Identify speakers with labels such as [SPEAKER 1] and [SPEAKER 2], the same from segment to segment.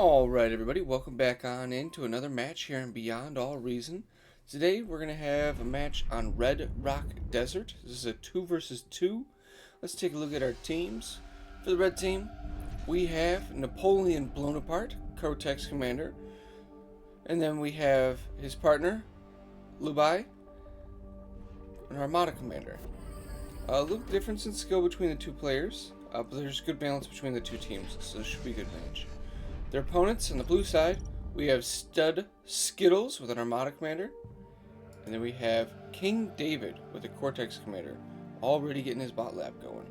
[SPEAKER 1] Alright everybody, welcome back on into another match here in Beyond All Reason. Today we're going to have a match on Red Rock Desert. This is a 2 versus 2. Let's take a look at our teams. For the red team, we have Napoleon Blown Apart, Cortex Commander. And then we have his partner, Lubai, an Armada Commander. A little difference in skill between the two players, but there's good balance between the two teams, so this should be a good match. Their opponents on the blue side, we have Stud Skittles with an Armada Commander. And then we have King David with a Cortex Commander, already getting his bot lab going.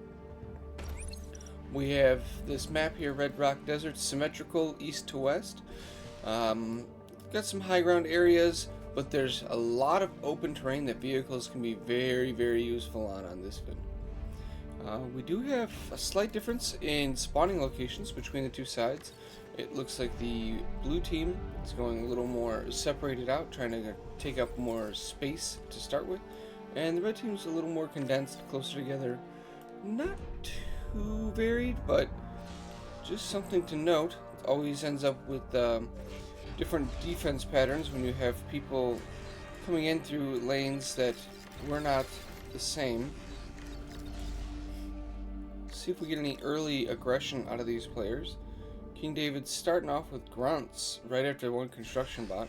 [SPEAKER 1] We have this map here, Red Rock Desert, symmetrical east to west. Got some high ground areas, but there's a lot of open terrain that vehicles can be very, very useful on this vid. We do have a slight difference in spawning locations between the two sides. It looks like the blue team is going a little more separated out, trying to take up more space to start with, and the red team is a little more condensed, closer together. Not too varied, but just something to note. It always ends up with different defense patterns when you have people coming in through lanes that were not the same. See if we get any early aggression out of these players. King David's starting off with grunts right after one construction bot.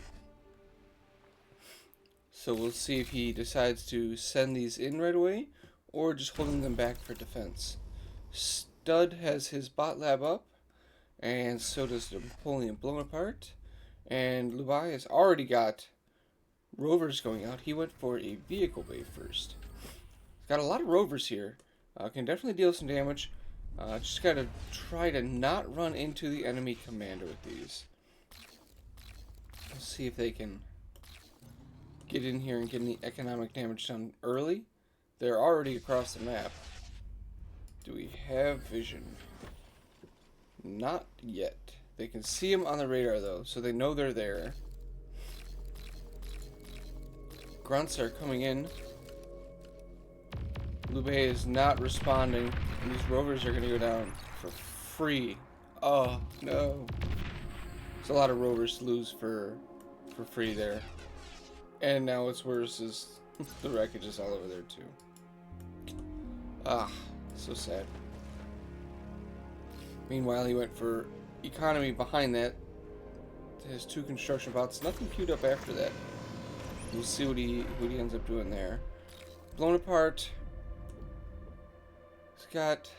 [SPEAKER 1] So we'll see if he decides to send these in right away or just holding them back for defense. Stud has his bot lab up, and so does Napoleon Blown Apart. And Lubai has already got rovers going out. He went for a vehicle bay first. He's got a lot of rovers here. Can definitely deal some damage. Just gotta try to not run into the enemy commander with these. Let's see if they can get in here and get any economic damage done early. They're already across the map. Do we have vision? Not yet. They can see them on the radar though, so they know they're there. Grunts are coming in. Lubai is not responding, and these rovers are going to go down for free. Oh, no. There's a lot of rovers to lose for free there. And now what's worse is the wreckage is all over there, too. Ah, so sad. Meanwhile, he went for economy behind that. His 2 construction bots. Nothing queued up after that. We'll see what he ends up doing there. Blown Apart. He's got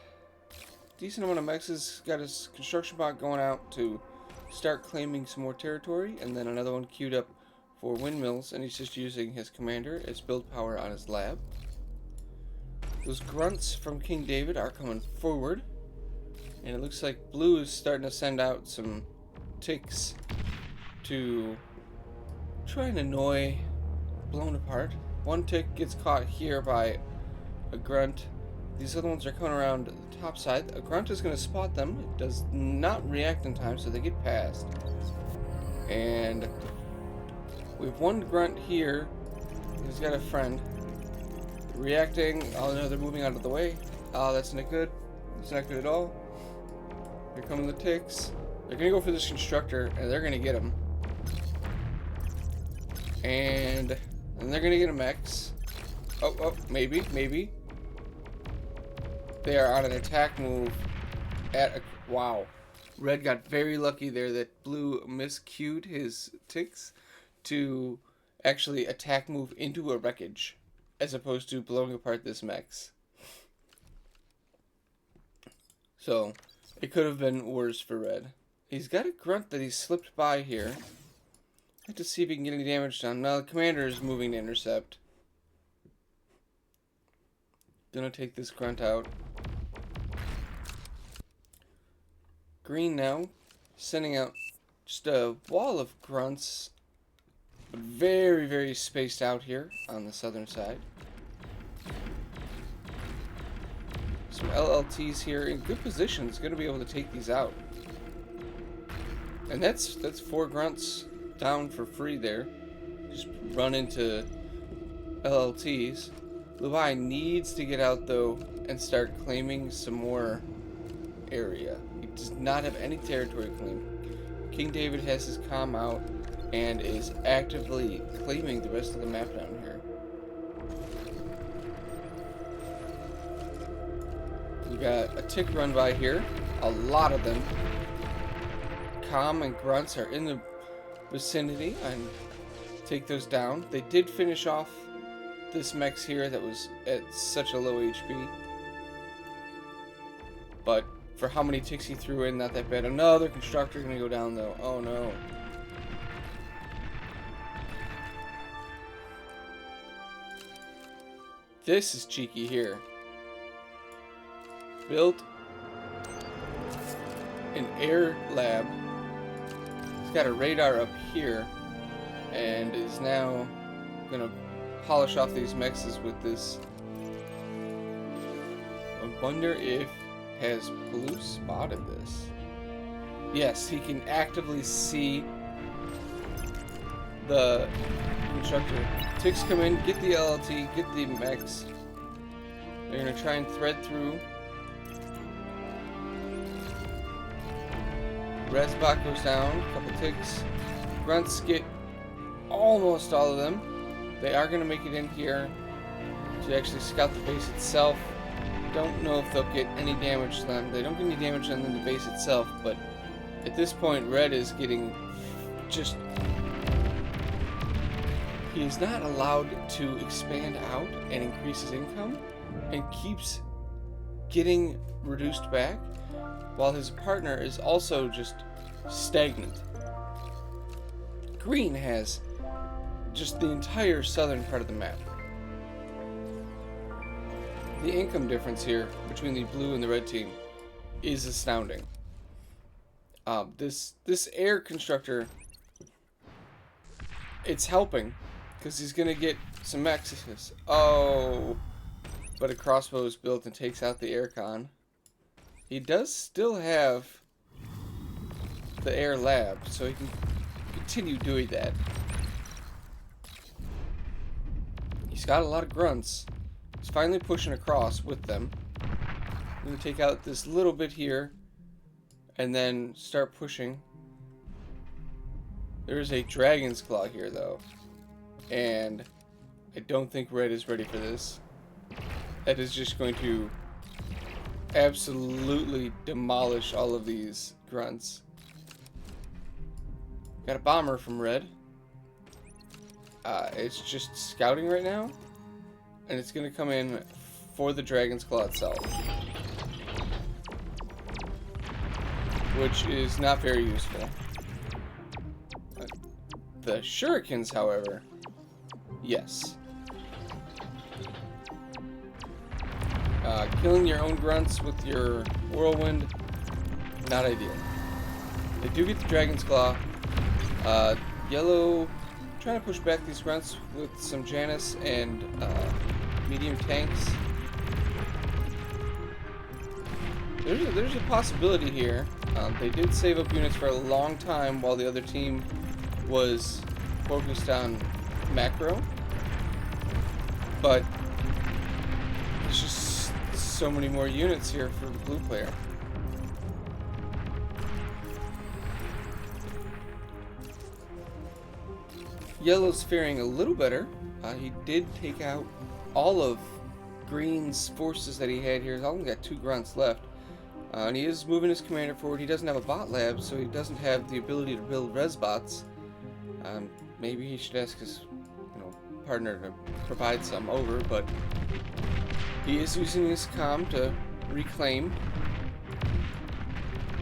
[SPEAKER 1] a decent amount of mexes, got his construction bot going out to start claiming some more territory, and then another one queued up for windmills, and he's just using his commander as build power on his lab. Those grunts from King David are coming forward, and it looks like blue is starting to send out some ticks to try and annoy Blown Apart. One tick gets caught here by a grunt. These other ones are coming around the top side. A grunt is going to spot them. It does not react in time, so they get past. And we have one grunt here. He's got a friend. Reacting. Oh no, they're moving out of the way. Oh, that's not good. It's not good at all. Here come the ticks. They're going to go for this constructor, and they're going to get him. And they're going to get a mech. Oh, maybe. They are on an attack move at a... Wow. Red got very lucky there that blue miscued his ticks to actually attack move into a wreckage as opposed to blowing apart this mech. So, it could have been worse for Red. He's got a grunt that he slipped by here. I have to see if he can get any damage done. Now the commander is moving to intercept. Gonna take this grunt out. Green now, sending out just a wall of grunts, but very, very spaced out here on the southern side. Some LLTs here in good positions, going to be able to take these out. And that's 4 grunts down for free there. Just run into LLTs. Lubai needs to get out though and start claiming some more area. He does not have any territory claimed. King David has his comm out and is actively claiming the rest of the map down here. We got a tick run by here. A lot of them. Comm and grunts are in the vicinity and take those down. They did finish off this mechs here that was at such a low HP. But for how many ticks he threw in, not that bad. Another constructor gonna go down though. Oh no. This is cheeky here. Built an air lab. He's got a radar up here and is now gonna polish off these mexes with this. I wonder if has Blue spotted this. Yes, he can actively see the constructor. Ticks come in, get the LLT, get the mechs. They're gonna try and thread through. Resbot goes down, a couple ticks. Grunts get almost all of them. They are gonna make it in here to actually scout the base itself. Don't know if they'll get any damage to them. They don't get any damage on the base itself, but at this point, Red is getting just... He is not allowed to expand out and increase his income, and keeps getting reduced back, while his partner is also just stagnant. Green has just the entire southern part of the map. The income difference here between the blue and the red team is astounding. This air constructor, it's helping because he's gonna get some mexes. Oh, but a crossbow is built and takes out the air con. He does still have the air lab, so he can continue doing that. He's got a lot of grunts. He's finally pushing across with them. I'm going to take out this little bit here and then start pushing. There's a dragon's claw here though, and I don't think Red is ready for this. That is just going to absolutely demolish all of these grunts. Got a bomber from Red. It's just scouting right now, and it's going to come in for the Dragon's Claw itself, which is not very useful. The shurikens, however, yes. Killing your own grunts with your whirlwind, not ideal. They do get the Dragon's Claw. Yellow trying to push back these grunts with some Janus and medium tanks. There's a possibility here. They did save up units for a long time while the other team was focused on macro, but it's just so many more units here for the blue player. Yellow's faring a little better. He did take out all of Green's forces that he had here. He's only got 2 grunts left. And he is moving his commander forward. He doesn't have a bot lab, so he doesn't have the ability to build res bots. Maybe he should ask his partner to provide some over, but he is using his comm to reclaim.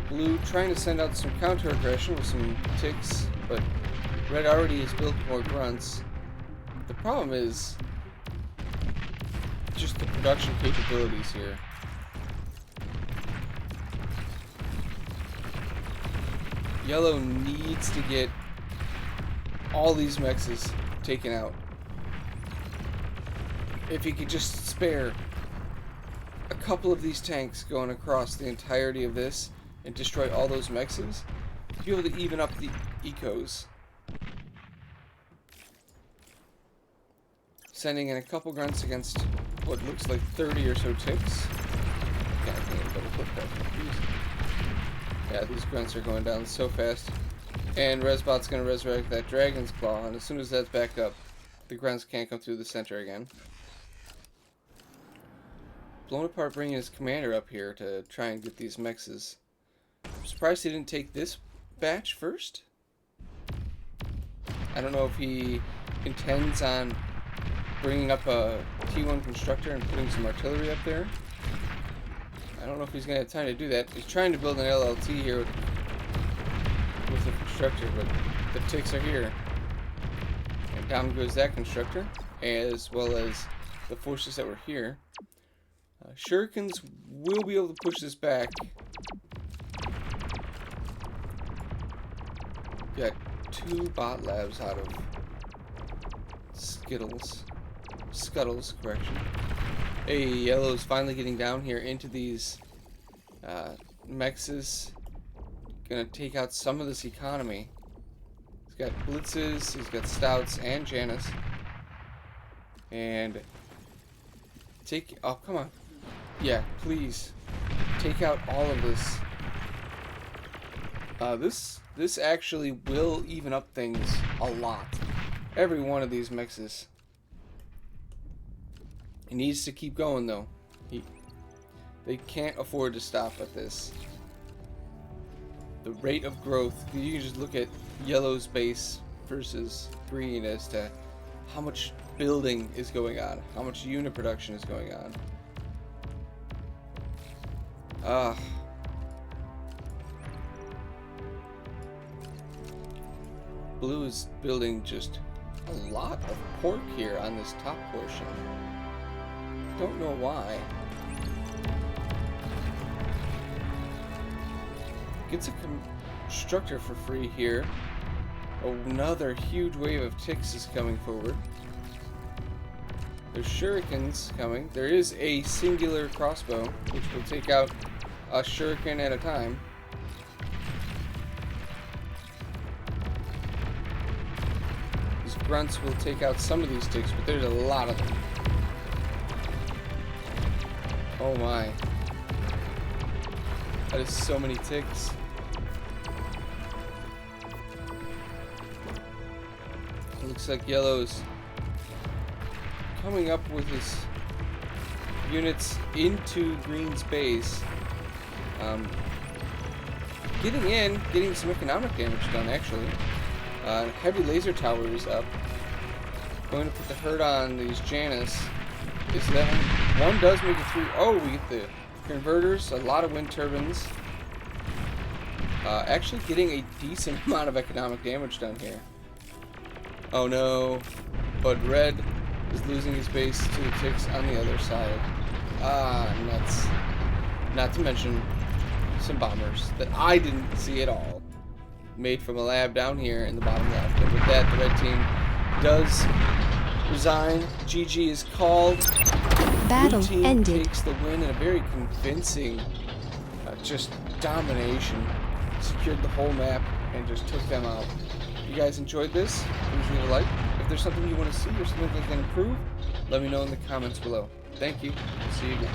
[SPEAKER 1] Blue trying to send out some counter aggression with some ticks, but Red already has built more grunts. The problem is just the production capabilities here. Yellow needs to get all these mexes taken out. If he could just spare a couple of these tanks going across the entirety of this and destroy all those mexes, to be able to even up the ecos. Sending in a couple grunts against what looks like 30 or so ticks. Yeah, these grunts are going down so fast. And Resbot's going to resurrect that Dragon's Claw, and as soon as that's back up, the grunts can't come through the center again. Blown Apart bringing his commander up here to try and get these mexes. I'm surprised he didn't take this batch first. I don't know if he intends on bringing up a T1 constructor and putting some artillery up there. I don't know if he's going to have time to do that. He's trying to build an LLT here with the constructor, but the ticks are here. And down goes that constructor, as well as the forces that were here. Shurikens will be able to push this back. Got 2 bot labs out of Scuttles, correction. Hey, Yellow's finally getting down here into these mexes. Gonna take out some of this economy. He's got blitzes, he's got stouts, and Janus. And oh, come on. Yeah, please. Take out all of this. This actually will even up things a lot. Every one of these mexes. He needs to keep going though. They can't afford to stop at this. The rate of growth, you can just look at Yellow's base versus Green as to how much building is going on, how much unit production is going on. Blue is building just a lot of pork here on this top portion. Don't know why. Gets a constructor for free here. Another huge wave of ticks is coming forward. There's shurikens coming. There is a singular crossbow, which will take out a shuriken at a time. These grunts will take out some of these ticks, but there's a lot of them. Oh my. That is so many ticks. Looks like Yellow's coming up with his units into Green's base. Getting some economic damage done actually. Heavy laser tower is up. Going to put the hurt on these Janus. Is that one does make it through? Oh, we get the converters, a lot of wind turbines. Actually getting a decent amount of economic damage done here. Oh no, but Red is losing his base to the ticks on the other side. Nuts. Not to mention some bombers that I didn't see at all. Made from a lab down here in the bottom left. And with that, the red team does resign. GG is called.
[SPEAKER 2] Battle
[SPEAKER 1] Blue team
[SPEAKER 2] ended.
[SPEAKER 1] takes the win in a very convincing, just domination. Secured the whole map and just took them out. If you guys enjoyed this, please leave a like. If there's something you want to see or something that can improve, let me know in the comments below. Thank you. See you again.